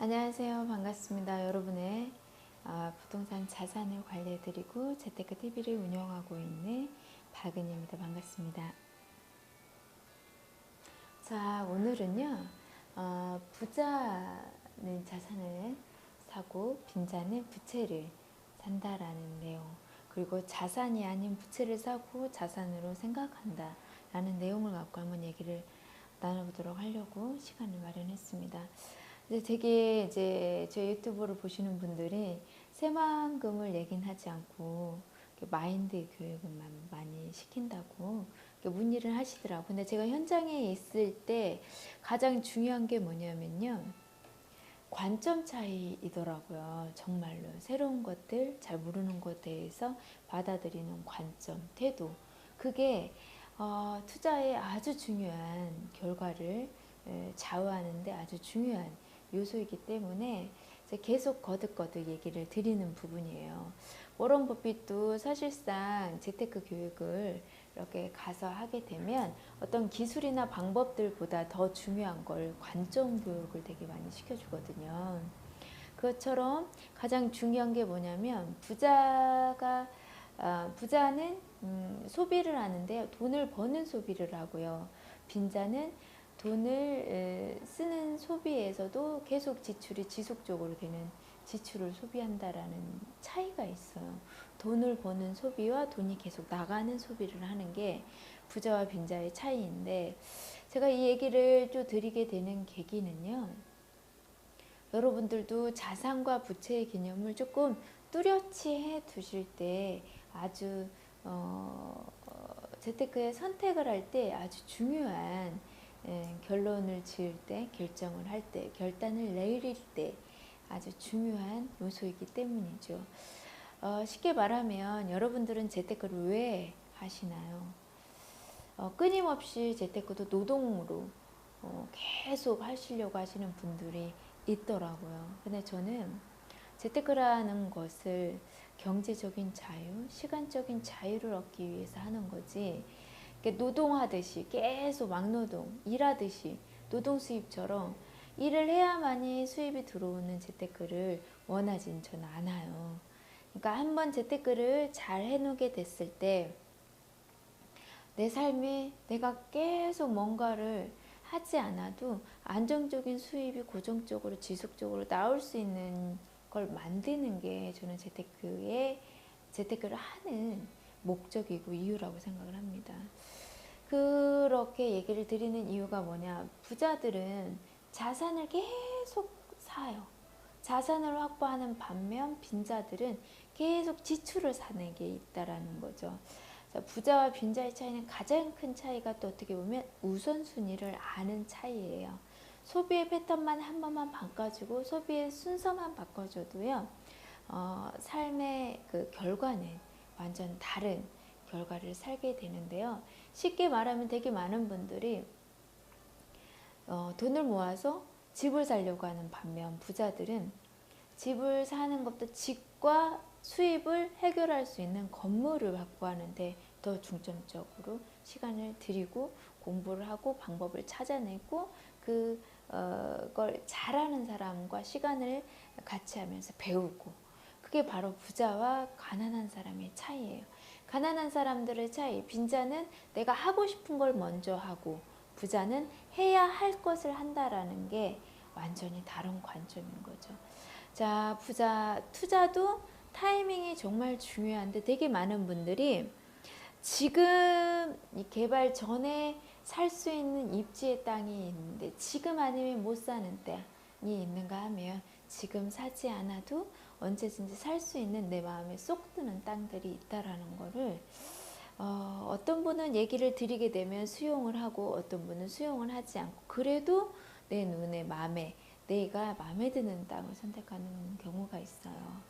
안녕하세요. 반갑습니다. 여러분의 부동산 자산을 관리해드리고 재테크 TV를 운영하고 있는 박은희입니다. 반갑습니다. 자, 오늘은요. 부자는 자산을 사고 빈자는 부채를 산다라는 내용, 그리고 자산이 아닌 부채를 사고 자산으로 생각한다 라는 내용을 갖고 한번 얘기를 나눠보도록 하려고 시간을 마련했습니다. 되게 이제 제 유튜브를 보시는 분들이 새만금을 얘기는 하지 않고 마인드 교육만 많이 시킨다고 문의를 하시더라고요. 근데 제가 현장에 있을 때 가장 중요한 게 뭐냐면요. 관점 차이이더라고요. 정말로 새로운 것들, 잘 모르는 것에 대해서 받아들이는 관점, 태도. 그게 투자에 아주 중요한 결과를 좌우하는데 아주 중요한 요소이기 때문에 계속 거듭거듭 얘기를 드리는 부분이에요. 워런 버핏도 사실상 재테크 교육을 이렇게 가서 하게 되면 어떤 기술이나 방법들보다 더 중요한 걸 관점 교육을 되게 많이 시켜주거든요. 그것처럼 가장 중요한 게 뭐냐면 부자는 소비를 하는데요. 돈을 버는 소비를 하고요. 빈자는 돈을 쓰는 소비에서도 계속 지출이 지속적으로 되는 지출을 소비한다라는 차이가 있어요. 돈을 버는 소비와 돈이 계속 나가는 소비를 하는 게 부자와 빈자의 차이인데, 제가 이 얘기를 또 드리게 되는 계기는요. 여러분들도 자산과 부채의 개념을 조금 뚜렷이 해 두실 때 아주 재테크의 선택을 할 때 아주 중요한 결론을 지을 때, 결정을 할 때, 결단을 내릴 때 아주 중요한 요소이기 때문이죠. 쉽게 말하면 여러분들은 재테크를 왜 하시나요? 끊임없이 재테크도 노동으로 계속 하시려고 하시는 분들이 있더라고요. 근데 저는 재테크라는 것을 경제적인 자유, 시간적인 자유를 얻기 위해서 하는 거지, 노동하듯이 계속 막노동, 일하듯이 노동 수입처럼 일을 해야만이 수입이 들어오는 재테크를 원하진 저는 않아요. 그러니까 한번 재테크를 잘 해놓게 됐을 때 내 삶에 내가 계속 뭔가를 하지 않아도 안정적인 수입이 고정적으로 지속적으로 나올 수 있는 걸 만드는 게 저는 재테크를 하는 목적이고 이유라고 생각을 합니다. 그렇게 얘기를 드리는 이유가 뭐냐, 부자들은 자산을 계속 사요. 자산을 확보하는 반면 빈자들은 계속 지출을 사는 게 있다라는 거죠. 부자와 빈자의 차이는, 가장 큰 차이가 또 어떻게 보면 우선순위를 아는 차이예요. 소비의 패턴만 한 번만 바꿔주고 소비의 순서만 바꿔줘도요, 삶의 그 결과는 완전 다른 결과를 살게 되는데요. 쉽게 말하면 되게 많은 분들이 돈을 모아서 집을 사려고 하는 반면, 부자들은 집을 사는 것보다 집과 수입을 해결할 수 있는 건물을 확보하는데 더 중점적으로 시간을 들이고 공부를 하고 방법을 찾아내고 그걸 잘하는 사람과 시간을 같이 하면서 배우고, 그게 바로 부자와 가난한 사람의 차이예요. 가난한 사람들의 차이, 빈자는 내가 하고 싶은 걸 먼저 하고 부자는 해야 할 것을 한다라는 게 완전히 다른 관점인 거죠. 자, 투자도 타이밍이 정말 중요한데, 되게 많은 분들이 지금 이 개발 전에 살 수 있는 입지의 땅이 있는데 지금 아니면 못 사는 땅이 있는가 하면, 지금 사지 않아도 언제든지 살 수 있는 내 마음에 쏙 드는 땅들이 있다라는 거를 어떤 분은 얘기를 드리게 되면 수용을 하고, 어떤 분은 수용을 하지 않고, 그래도 내 눈에 내가 마음에 드는 땅을 선택하는 경우가 있어요.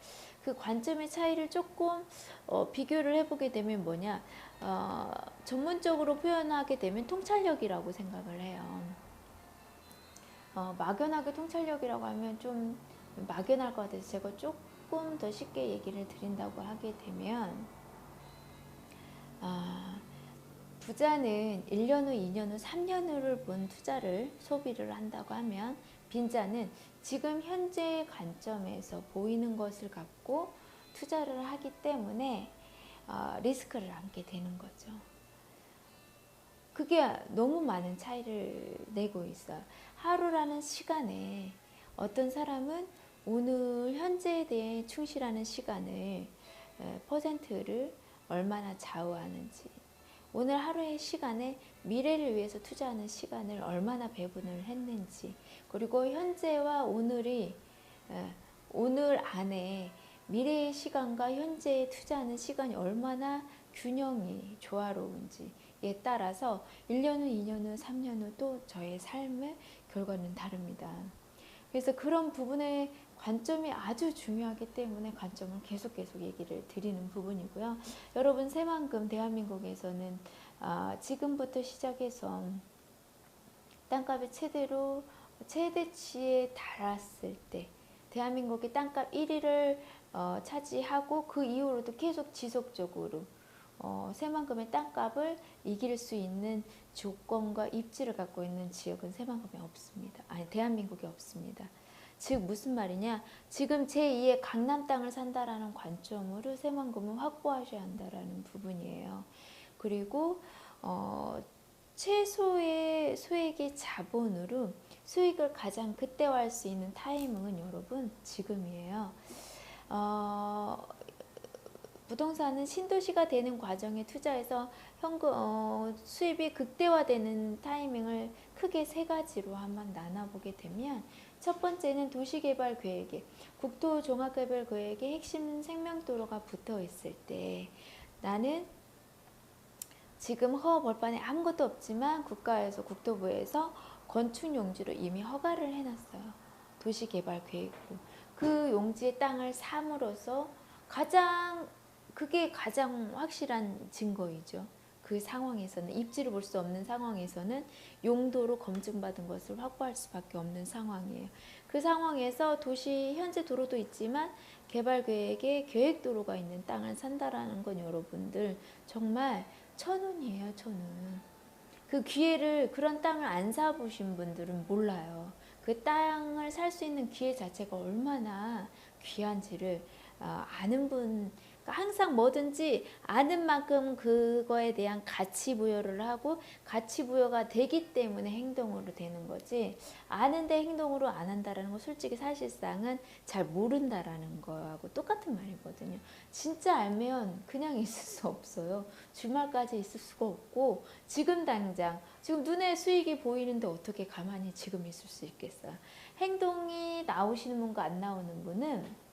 그 관점의 차이를 조금 비교를 해보게 되면 뭐냐, 전문적으로 표현하게 되면 통찰력이라고 생각을 해요. 막연하게 통찰력이라고 하면 좀 막연할 것 같아서 제가 조금 더 쉽게 얘기를 드린다고 하게 되면, 부자는 1년 후, 2년 후, 3년 후를 본 투자를, 소비를 한다고 하면, 빈자는 지금 현재의 관점에서 보이는 것을 갖고 투자를 하기 때문에 리스크를 안게 되는 거죠. 그게 너무 많은 차이를 내고 있어요. 하루라는 시간에 어떤 사람은 오늘 현재에 대해 충실하는 시간을 퍼센트를 얼마나 좌우하는지, 오늘 하루의 시간에 미래를 위해서 투자하는 시간을 얼마나 배분을 했는지, 그리고 현재와 오늘이 오늘 안에 미래의 시간과 현재에 투자하는 시간이 얼마나 균형이 조화로운지에 따라서 1년 후, 2년 후, 3년 후 또 저의 삶의 결과는 다릅니다. 그래서 그런 부분의 관점이 아주 중요하기 때문에 관점을 계속 얘기를 드리는 부분이고요. 여러분, 새만금 대한민국에서는 지금부터 시작해서 땅값이 최대치에 달았을 때 대한민국이 땅값 1위를 차지하고 그 이후로도 계속 지속적으로 새만금의 땅값을 이길 수 있는 조건과 입지를 갖고 있는 지역은 새만금이 없습니다. 아니, 대한민국에 없습니다. 즉 무슨 말이냐, 지금 제2의 강남 땅을 산다라는 관점으로 새만금을 확보하셔야 한다라는 부분이에요. 그리고 최소의 수익의 자본으로 수익을 가장 극대화할 수 있는 타이밍은 여러분 지금이에요. 부동산은 신도시가 되는 과정에 투자해서 수입이 극대화되는 타이밍을 크게 세 가지로 한번 나눠보게 되면, 첫 번째는 도시개발 계획에 국토종합개발 계획에 핵심 생명도로가 붙어 있을 때, 나는 지금 허벌판에 아무것도 없지만 국토부에서 건축 용지로 이미 허가를 해놨어요. 도시개발 계획으로 그 용지의 땅을 삼으로써 그게 가장 확실한 증거이죠. 그 상황에서는, 입지를 볼 수 없는 상황에서는 용도로 검증받은 것을 확보할 수밖에 없는 상황이에요. 그 상황에서 현재 도로도 있지만 개발 계획에 계획도로가 있는 땅을 산다라는 건 여러분들 정말 천운이에요, 천운. 그 기회를, 그런 땅을 안 사보신 분들은 몰라요. 그 땅을 살 수 있는 기회 자체가 얼마나 귀한지를 아는 분, 항상 뭐든지 아는 만큼 그거에 대한 가치 부여를 하고 가치 부여가 되기 때문에 행동으로 되는 거지, 아는데 행동으로 안 한다라는 거 솔직히 사실상은 잘 모른다라는 거하고 똑같은 말이거든요. 진짜 알면 그냥 있을 수 없어요. 주말까지 있을 수가 없고, 지금 당장 지금 눈에 수익이 보이는데 어떻게 가만히 지금 있을 수 있겠어요. 행동이 나오시는 분과 안 나오는 분은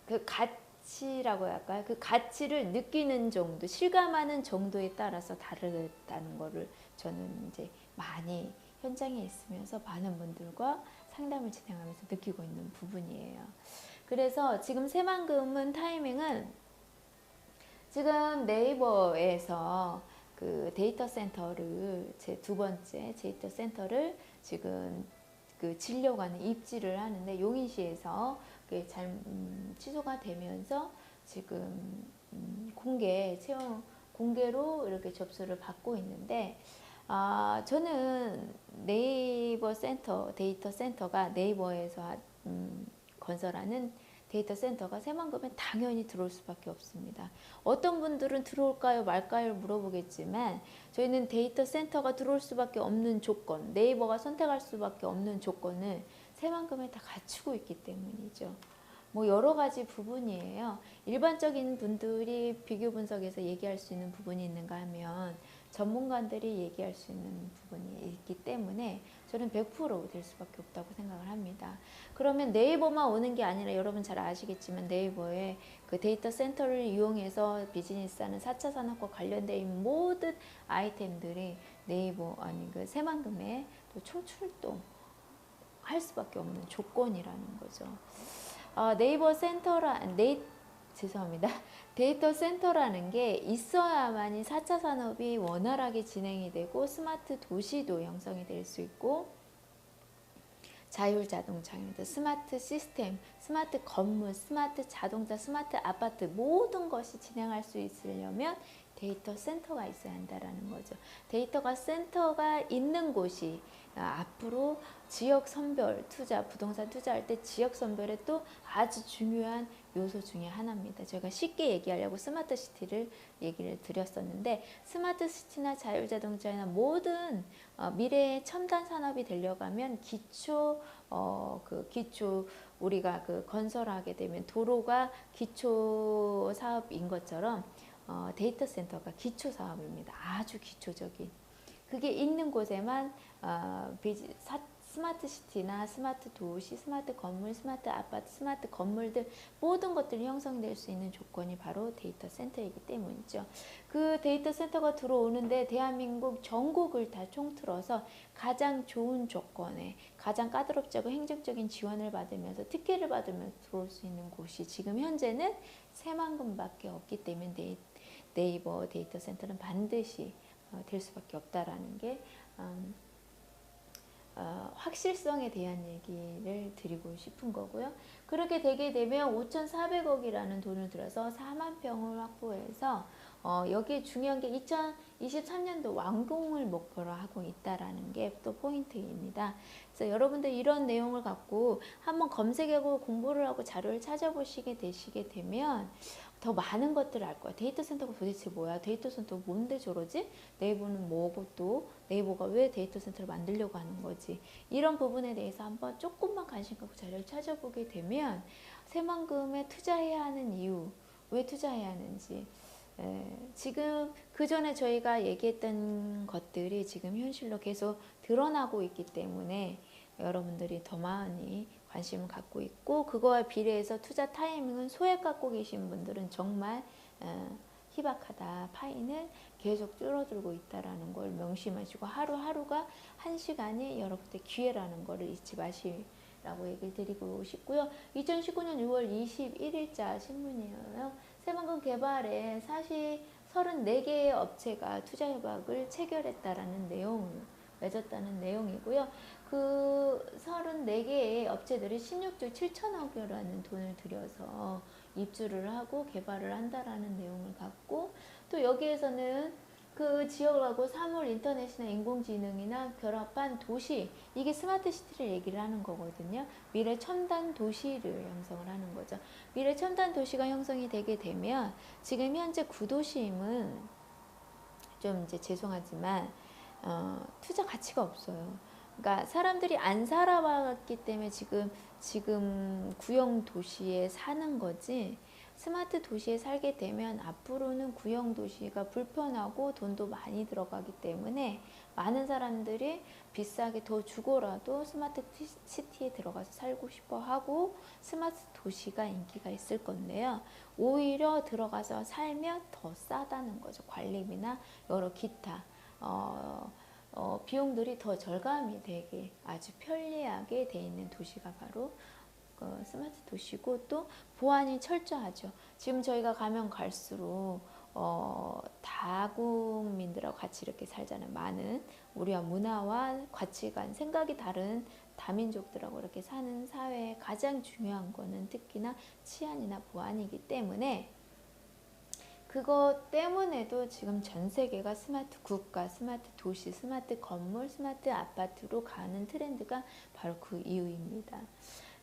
그 가치라고 할까요? 그 가치를 느끼는 정도, 실감하는 정도에 따라서 다르다는 거를 저는 이제 많이 현장에 있으면서 많은 분들과 상담을 진행하면서 느끼고 있는 부분이에요. 그래서 지금 새만금은 타이밍은 지금 네이버에서 그 데이터 센터를, 제 두 번째 데이터 센터를 지금 지려고 입지를 하는데, 용인시에서 그게 잘 취소가 되면서 지금 공개로 이렇게 접수를 받고 있는데, 저는 네이버 데이터 센터가 네이버에서 건설하는 데이터 센터가 새만금에 당연히 들어올 수밖에 없습니다. 어떤 분들은 들어올까요 말까요 물어보겠지만, 저희는 데이터 센터가 들어올 수밖에 없는 조건, 네이버가 선택할 수밖에 없는 조건을 새만금에 다 갖추고 있기 때문이죠. 뭐 여러 가지 부분이에요. 일반적인 분들이 비교 분석에서 얘기할 수 있는 부분이 있는가 하면 전문가들이 얘기할 수 있는 부분이 있기 때문에 저는 100%될 수밖에 없다고 생각을 합니다. 그러면 네이버만 오는 게 아니라, 여러분 잘 아시겠지만 네이버에 그 데이터 센터를 이용해서 비즈니스하는 4차 산업과 관련된 있는 모든 아이템들이 그 새만금에 또 총출동 할 수밖에 없는 조건이라는 거죠. 데이터 센터라는 게 있어야만이 4차 산업이 원활하게 진행이 되고 스마트 도시도 형성이 될 수 있고, 자율자동차입니다. 스마트 시스템, 스마트 건물, 스마트 자동차, 스마트 아파트, 모든 것이 진행할 수 있으려면 데이터 센터가 있어야 한다는 거죠. 데이터 센터가 있는 곳이 앞으로 지역 선별 투자, 부동산 투자할 때 지역 선별에 또 아주 중요한 요소 중에 하나입니다. 제가 쉽게 얘기하려고 스마트 시티를 얘기를 드렸었는데, 스마트 시티나 자율자동차나 모든 미래의 첨단 산업이 되려가면 기초 우리가 그 건설하게 되면 도로가 기초 사업인 것처럼 데이터 센터가 기초 사업입니다. 아주 기초적인. 그게 있는 곳에만 스마트 시티나 스마트 도시, 스마트 건물, 스마트 아파트, 스마트 건물들 모든 것들이 형성될 수 있는 조건이 바로 데이터 센터이기 때문이죠. 그 데이터 센터가 들어오는데 대한민국 전국을 다 통틀어서 가장 좋은 조건에 가장 까다롭지 않고 행정적인 지원을 받으면서 특혜를 받으면서 들어올 수 있는 곳이 지금 현재는 새만금밖에 없기 때문에 네이버 데이터 센터는 반드시 될 수밖에 없다라는 게 확실성에 대한 얘기를 드리고 싶은 거고요. 그렇게 되게 되면 5,400억이라는 돈을 들여서 4만 평을 확보해서 여기에 중요한 게 2023년도 완공을 목표로 하고 있다라는 게 또 포인트입니다. 그래서 여러분들 이런 내용을 갖고 한번 검색하고 공부를 하고 자료를 찾아보시게 되시게 되면 더 많은 것들을 알 거야. 데이터 센터가 도대체 뭐야? 데이터 센터가 뭔데 저러지? 네이버는 뭐고 또 네이버가 왜 데이터 센터를 만들려고 하는 거지? 이런 부분에 대해서 한번 조금만 관심 갖고 자료를 찾아보게 되면 새만금에 투자해야 하는 이유, 왜 투자해야 하는지, 지금 그 전에 저희가 얘기했던 것들이 지금 현실로 계속 드러나고 있기 때문에 여러분들이 더 많이 관심을 갖고 있고, 그거와 비례해서 투자 타이밍은 소액 갖고 계신 분들은 정말 희박하다. 파이는 계속 줄어들고 있다라는 걸 명심하시고, 하루하루가 한 시간이 여러분들 기회라는 거를 잊지 마시라고 얘기를 드리고 싶고요. 2019년 6월 21일자 신문이에요. 새만금 개발에 사실 34개의 업체가 투자 협약을 체결했다라는 내용을 맺었다는 내용이고요. 그 34개의 업체들이 16조 7천억이라는 돈을 들여서 입주를 하고 개발을 한다라는 내용을 갖고, 또 여기에서는 그 지역하고 사물 인터넷이나 인공지능이나 결합한 도시, 이게 스마트 시티를 얘기를 하는 거거든요. 미래 첨단 도시를 형성을 하는 거죠. 미래 첨단 도시가 형성이 되게 되면 지금 현재 구도심은 좀 이제 죄송하지만 투자 가치가 없어요. 그러니까 사람들이 안 살아봤기 때문에 지금 구형 도시에 사는 거지, 스마트 도시에 살게 되면 앞으로는 구형 도시가 불편하고 돈도 많이 들어가기 때문에 많은 사람들이 비싸게 더 주고라도 스마트 시티에 들어가서 살고 싶어 하고 스마트 도시가 인기가 있을 건데요. 오히려 들어가서 살면 더 싸다는 거죠. 관리비나 여러 기타 비용들이 더 절감이 되게 아주 편리하게 돼 있는 도시가 바로 스마트 도시고, 또 보안이 철저하죠. 지금 저희가 가면 갈수록 다국민들하고 같이 이렇게 살잖아요. 많은 우리와 문화와 가치관, 생각이 다른 다민족들하고 이렇게 사는 사회에 가장 중요한 거는 특히나 치안이나 보안이기 때문에, 그것 때문에도 지금 전 세계가 스마트 국가, 스마트 도시, 스마트 건물, 스마트 아파트로 가는 트렌드가 바로 그 이유입니다.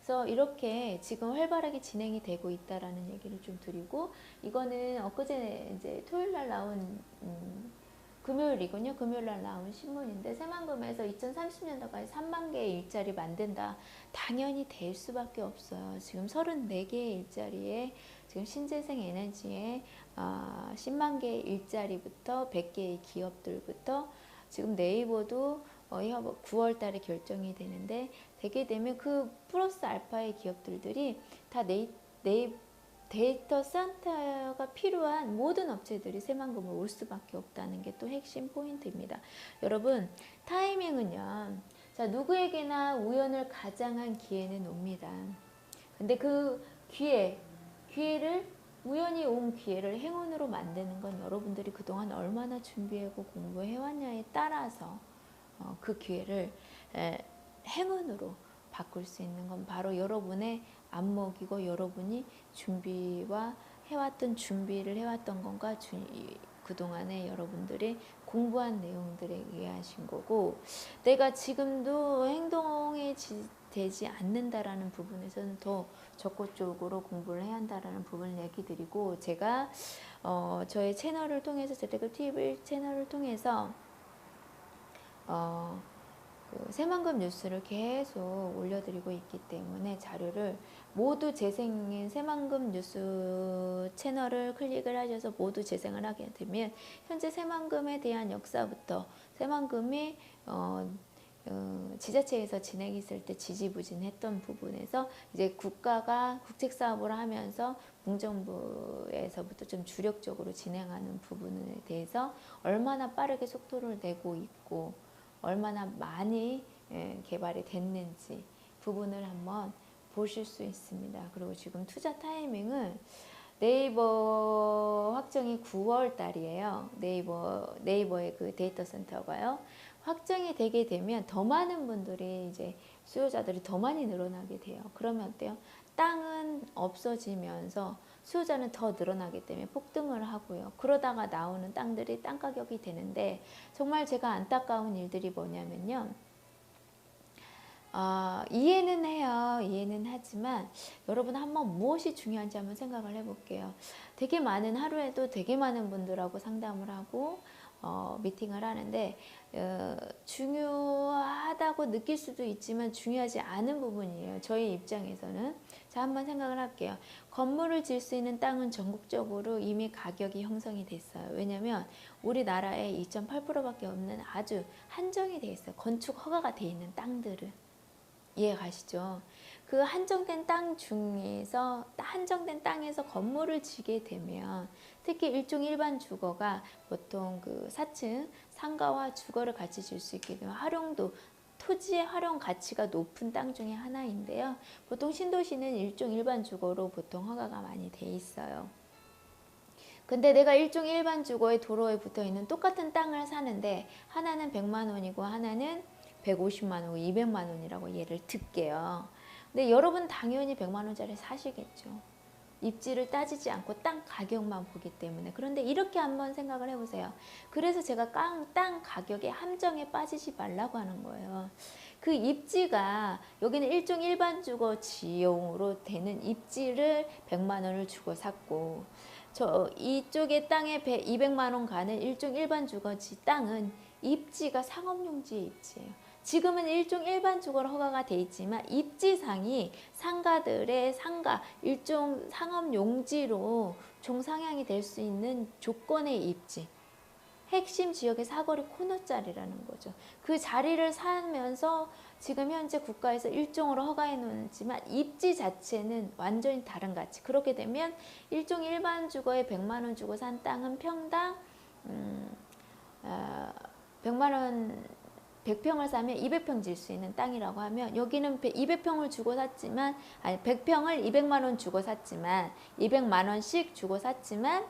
그래서 이렇게 지금 활발하게 진행이 되고 있다라는 얘기를 좀 드리고, 이거는 엊그제 이제 토요일 날 나온 금요일이군요. 금요일 날 나온 신문인데, 새만금에서 2030년도까지 3만 개의 일자리 만든다. 당연히 될 수밖에 없어요. 지금 34개의 일자리에 지금 신재생 에너지에 10만 개의 일자리부터 100개의 기업들부터, 지금 네이버도 9월 달에 결정이 되는데, 되게 되면 그 플러스 알파의 기업들이 다 데이터 센터가 필요한 모든 업체들이 새만금으로 올 수밖에 없다는 게 또 핵심 포인트입니다. 여러분, 타이밍은요, 자, 누구에게나 우연을 가장한 기회는 옵니다. 근데 그 기회를 우연히 온 기회를 행운으로 만드는 건 여러분들이 그동안 얼마나 준비하고 공부해왔냐에 따라서 그 기회를 행운으로 바꿀 수 있는 건 바로 여러분의 안목이고, 여러분이 준비를 해왔던 것과 그동안에 여러분들이 공부한 내용들에 의하신 거고, 내가 지금도 행동이 되지 않는다라는 부분에서는 더 적극적으로 공부를 해야 한다라는 부분을 얘기 드리고, 제가 저의 채널을 통해서, 재테크 TV 채널을 통해서 그 새만금 뉴스를 계속 올려드리고 있기 때문에 자료를 모두 재생인 새만금 뉴스 채널을 클릭을 하셔서 모두 재생을 하게 되면 현재 새만금에 대한 역사부터 새만금이 지자체에서 진행했을 때 지지부진했던 부분에서 이제 국가가 국책사업을 하면서 문정부에서부터 좀 주력적으로 진행하는 부분에 대해서 얼마나 빠르게 속도를 내고 있고 얼마나 많이 개발이 됐는지 부분을 한번 보실 수 있습니다. 그리고 지금 투자 타이밍은 네이버 확정이 9월 달이에요. 네이버의 그 데이터 센터가요. 확정이 되게 되면 더 많은 분들이 이제 수요자들이 더 많이 늘어나게 돼요. 그러면 어때요? 땅은 없어지면서 수요자는 더 늘어나기 때문에 폭등을 하고요. 그러다가 나오는 땅들이 땅 가격이 되는데 정말 제가 안타까운 일들이 뭐냐면요. 이해는 해요. 이해는 하지만 여러분 한번 무엇이 중요한지 한번 생각을 해볼게요. 되게 많은 하루에도 되게 많은 분들하고 상담을 하고 미팅을 하는데 중요하다고 느낄 수도 있지만 중요하지 않은 부분이에요. 저희 입장에서는. 자, 한번 생각을 할게요. 건물을 지을 수 있는 땅은 전국적으로 이미 가격이 형성이 됐어요. 왜냐하면 우리나라에 2.8%밖에 없는 아주 한정이 돼 있어요. 건축 허가가 돼 있는 땅들은. 이해 가시죠? 그 한정된 땅 중에서 한정된 땅에서 건물을 지게 되면 특히 일종 일반 주거가 보통 그 4층 상가와 주거를 같이 질 수 있게 되면 활용도 토지의 활용 가치가 높은 땅 중에 하나인데요. 보통 신도시는 일종 일반 주거로 보통 허가가 많이 돼 있어요. 근데 내가 일종 일반 주거의 도로에 붙어 있는 똑같은 땅을 사는데 하나는 100만 원이고 하나는 150만 원, 200만 원이라고 예를 들게요. 근데 여러분 당연히 100만 원짜리 사시겠죠. 입지를 따지지 않고 땅 가격만 보기 때문에. 그런데 이렇게 한번 생각을 해보세요. 그래서 제가 땅 가격의 함정에 빠지지 말라고 하는 거예요. 그 입지가 여기는 일종 일반 주거 지용으로 되는 입지를 100만 원을 주고 샀고 저 이쪽에 땅에 200만 원 가는 일종 일반 주거지 땅은 입지가 상업용지의 입지예요. 지금은 일종 일반 주거로 허가가 돼 있지만 입지상이 상가들의 상가 일종 상업 용지로 종상향이 될 수 있는 조건의 입지. 핵심 지역의 사거리 코너짜리라는 거죠. 그 자리를 사면서 지금 현재 국가에서 일종으로 허가해 놓지만 입지 자체는 완전히 다른 가치. 그렇게 되면 일종 일반 주거에 100만 원 주고 산 땅은 평당 100만 원 100평을 사면 200평 질 수 있는 땅이라고 하면 여기는 200평을 주고 샀지만 아니 100평을 200만 원 주고 샀지만 200만 원씩 주고 샀지만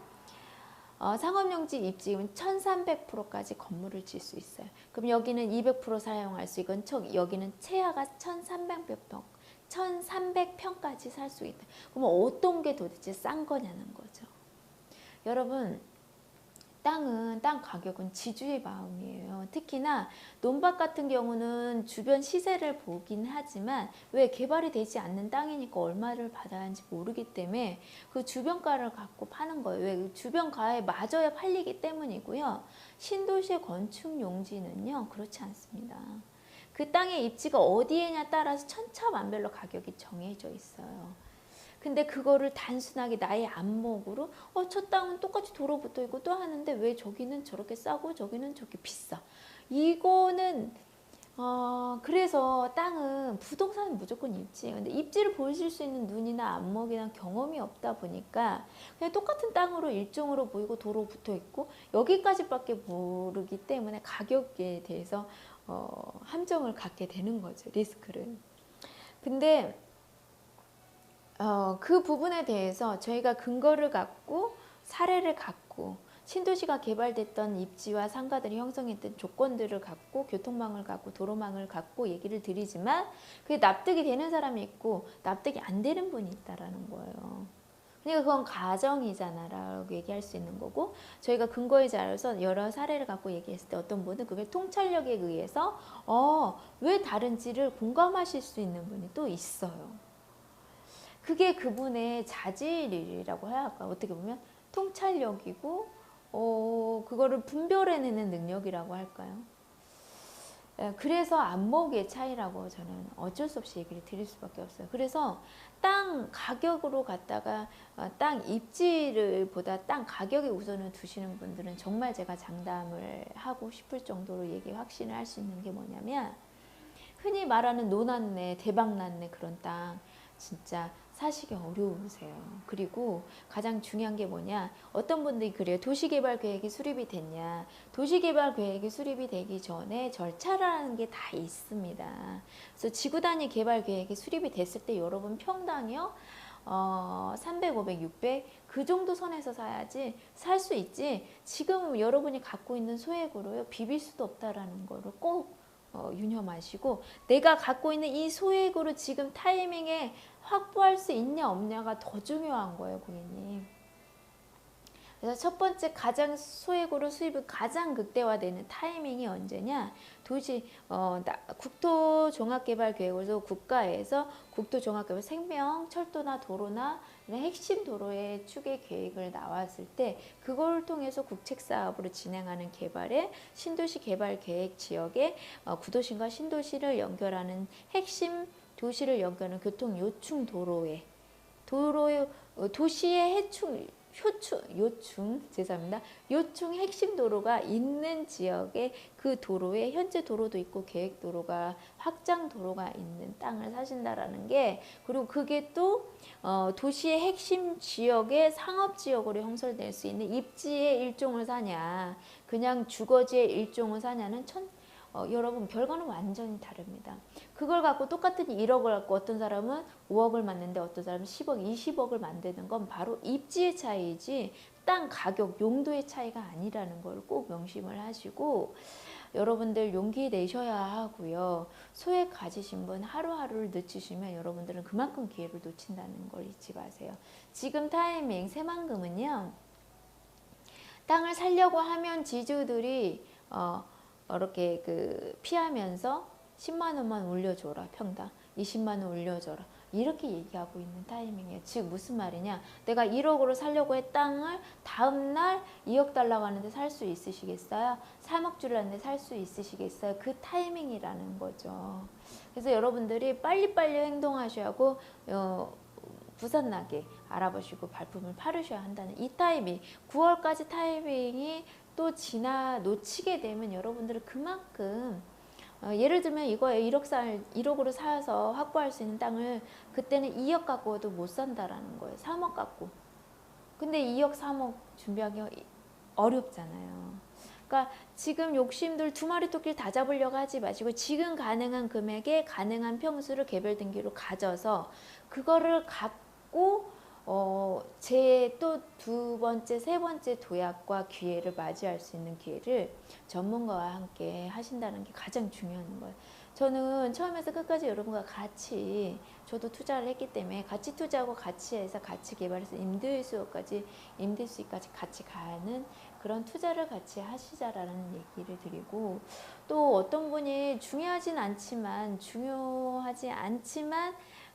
상업용지 입지는 1300%까지 건물을 질 수 있어요. 그럼 여기는 200% 사용할 수 있고 여기는 최하가 1300평 1300평까지 살 수 있다. 그럼 어떤 게 도대체 싼 거냐는 거죠. 여러분 땅 가격은 지주의 마음이에요. 특히나 논밭 같은 경우는 주변 시세를 보긴 하지만 왜 개발이 되지 않는 땅이니까 얼마를 받아야 하는지 모르기 때문에 그 주변가를 갖고 파는 거예요. 왜 주변가에 맞아야 팔리기 때문이고요. 신도시의 건축 용지는요 그렇지 않습니다. 그 땅의 입지가 어디에냐 따라서 천차만별로 가격이 정해져 있어요. 근데 그거를 단순하게 나의 안목으로 저 땅은 똑같이 도로 붙어 있고 또 하는데 왜 저기는 저렇게 싸고 저기는 저렇게 비싸. 이거는 그래서 땅은 부동산은 무조건 입지예요. 근데 입지를 보실 수 있는 눈이나 안목이나 경험이 없다 보니까 그냥 똑같은 땅으로 일종으로 보이고 도로 붙어 있고 여기까지밖에 모르기 때문에 가격에 대해서 함정을 갖게 되는 거죠. 리스크를. 근데 그 부분에 대해서 저희가 근거를 갖고 사례를 갖고 신도시가 개발됐던 입지와 상가들이 형성했던 조건들을 갖고 교통망을 갖고 도로망을 갖고 얘기를 드리지만 그게 납득이 되는 사람이 있고 납득이 안 되는 분이 있다라는 거예요. 그러니까 그건 가정이잖아라고 얘기할 수 있는 거고, 저희가 근거에 자료서 여러 사례를 갖고 얘기했을 때 어떤 분은 그게 통찰력에 의해서 왜 다른지를 공감하실 수 있는 분이 또 있어요. 그게 그분의 자질이라고 해야 할까? 어떻게 보면 통찰력이고 그거를 분별해내는 능력이라고 할까요? 그래서 안목의 차이라고 저는 어쩔 수 없이 얘기를 드릴 수밖에 없어요. 그래서 땅 가격으로 갖다가 땅 입지를 보다 땅 가격에 우선을 두시는 분들은 정말 제가 장담을 하고 싶을 정도로 확신을 할 수 있는 게 뭐냐면, 흔히 말하는 노났네 대박났네 그런 땅 진짜 사시기 어려우세요. 그리고 가장 중요한 게 뭐냐, 어떤 분들이 그래요. 도시개발 계획이 수립이 됐냐. 도시개발 계획이 수립이 되기 전에 절차라는 게 다 있습니다. 그래서 지구 단위 개발 계획이 수립이 됐을 때 여러분 평당이요 300, 500, 600 그 정도 선에서 사야지 살 수 있지, 지금 여러분이 갖고 있는 소액으로요 비빌 수도 없다라는 거를 꼭 유념하시고, 내가 갖고 있는 이 소액으로 지금 타이밍에 확보할 수 있냐 없냐가 더 중요한 거예요, 고객님. 그래서 첫 번째 가장 소액으로 수입이 가장 극대화되는 타이밍이 언제냐? 국토종합개발계획으로서 국가에서 국토종합개발 생명, 철도나 도로나 이런 핵심 도로의 추계 계획을 나왔을 때 그걸 통해서 국책사업으로 진행하는 개발에 신도시 개발 계획 지역에 구도심과 신도시를 연결하는 핵심 도시를 연결하는 교통 요충 도로에 도시의 요충 핵심 도로가 있는 지역에 그 도로에 현재 도로도 있고 계획 도로가 확장 도로가 있는 땅을 사신다라는 게, 그리고 그게 또 도시의 핵심 지역의 상업 지역으로 형성될 수 있는 입지의 일종을 사냐 그냥 주거지의 일종을 사냐는 여러분 결과는 완전히 다릅니다. 그걸 갖고 똑같은 1억을 갖고 어떤 사람은 5억을 만드는데 어떤 사람은 10억, 20억을 만드는 건 바로 입지의 차이지 땅 가격, 용도의 차이가 아니라는 걸 꼭 명심을 하시고, 여러분들 용기 내셔야 하고요. 소액 가지신 분 하루하루를 늦추시면 여러분들은 그만큼 기회를 놓친다는 걸 잊지 마세요. 지금 타이밍 새만금은요, 땅을 살려고 하면 지주들이 이렇게 피하면서 10만 원만 올려줘라 평당, 20만 원 올려줘라 이렇게 얘기하고 있는 타이밍이에요. 즉 무슨 말이냐, 내가 1억으로 살려고 해 땅을 다음날 2억 달라고 하는데 살 수 있으시겠어요? 3억 주려는데 살 수 있으시겠어요? 그 타이밍이라는 거죠. 그래서 여러분들이 빨리빨리 행동하셔야 하고 부산나게 알아보시고 발품을 팔으셔야 한다는 이 타이밍, 9월까지 타이밍이 또 놓치게 되면 여러분들은 그만큼 예를 들면 이거에 1억으로 사서 확보할 수 있는 땅을 그때는 2억 갖고도 못 산다라는 거예요. 3억 갖고. 근데 2억, 3억 준비하기 어렵잖아요. 그러니까 지금 욕심들 두 마리 토끼를 다 잡으려고 하지 마시고 지금 가능한 금액에 가능한 평수를 개별 등기로 가져서 그거를 갖고 제 또 두 번째, 세 번째 도약과 기회를 맞이할 수 있는 기회를 전문가와 함께 하신다는 게 가장 중요한 거예요. 저는 처음에서 끝까지 여러분과 같이 저도 투자를 했기 때문에 같이 투자하고 같이 해서 같이 개발해서 임대 수요까지 같이 가는 그런 투자를 같이 하시자라는 얘기를 드리고, 또 어떤 분이 중요하지 않지만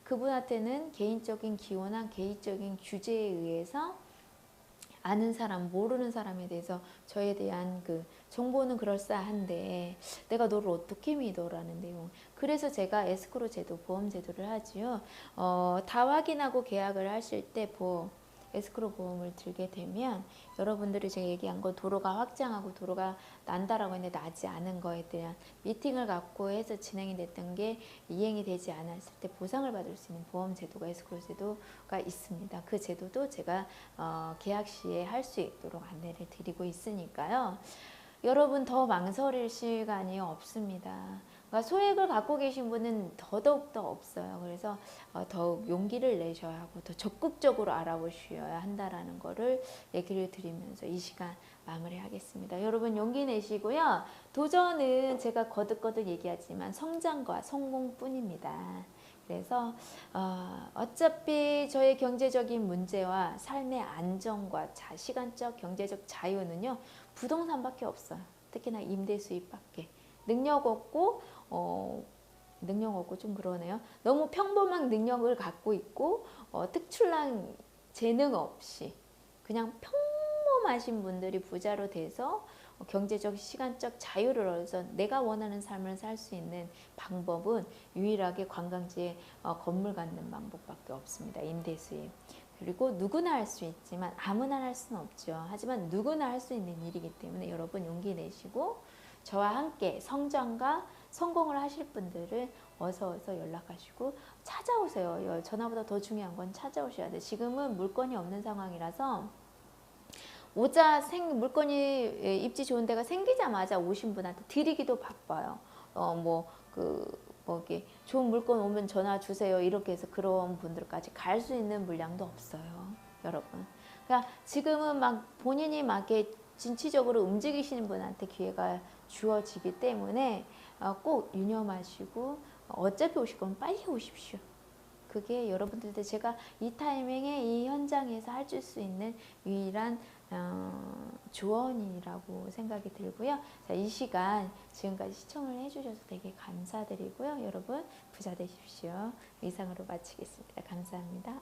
그분한테는 개인적인 기호나 개인적인 규제에 의해서 아는 사람, 모르는 사람에 대해서 저에 대한 그 정보는 그럴싸한데 내가 너를 어떻게 믿어라는 내용. 그래서 제가 에스크로 제도, 보험 제도를 하지요. 다 확인하고 계약을 하실 때 에스크로 보험을 들게 되면 여러분들이 제가 얘기한 건 도로가 확장하고 도로가 난다라고 했는데 나지 않은 거에 대한 미팅을 갖고 해서 진행이 됐던 게 이행이 되지 않았을 때 보상을 받을 수 있는 보험 제도가 에스크로 제도가 있습니다. 그 제도도 제가 계약 시에 할 수 있도록 안내를 드리고 있으니까요. 여러분 더 망설일 시간이 없습니다. 그러니까 소액을 갖고 계신 분은 더더욱 없어요. 그래서 더욱 용기를 내셔야 하고 더 적극적으로 알아보셔야 한다라는 거를 얘기를 드리면서 이 시간 마무리하겠습니다. 여러분 용기 내시고요. 도전은 제가 거듭거듭 얘기하지만 성장과 성공뿐입니다. 그래서 어차피 저의 경제적인 문제와 삶의 안정과 시간적 경제적 자유는요, 부동산밖에 없어요. 특히나 임대 수입밖에. 능력 없고 능력 없고 좀 그러네요. 너무 평범한 능력을 갖고 있고 특출난 재능 없이 그냥 평범하신 분들이 부자로 돼서 경제적 시간적 자유를 얻어서 내가 원하는 삶을 살 수 있는 방법은 유일하게 관광지에 건물 갖는 방법밖에 없습니다. 임대 수입. 그리고 누구나 할 수 있지만 아무나 할 수는 없죠. 하지만 누구나 할 수 있는 일이기 때문에 여러분 용기 내시고 저와 함께 성장과 성공을 하실 분들은 어서 연락하시고 찾아오세요. 전화보다 더 중요한 건 찾아오셔야 돼요. 지금은 물건이 없는 상황이라서 물건이 입지 좋은 데가 생기자마자 오신 분한테 드리기도 바빠요. 이렇게 좋은 물건 오면 전화 주세요. 이렇게 해서 그런 분들까지 갈 수 있는 물량도 없어요, 여러분. 그러니까 지금은 막 본인이 막 이렇게 진취적으로 움직이시는 분한테 기회가 주어지기 때문에 꼭 유념하시고 어차피 오실 거면 빨리 오십시오. 그게 여러분들한테 제가 이 타이밍에 이 현장에서 해줄 수 있는 유일한 조언이라고 생각이 들고요. 자, 이 시간 지금까지 시청을 해주셔서 되게 감사드리고요. 여러분 부자 되십시오. 이상으로 마치겠습니다. 감사합니다.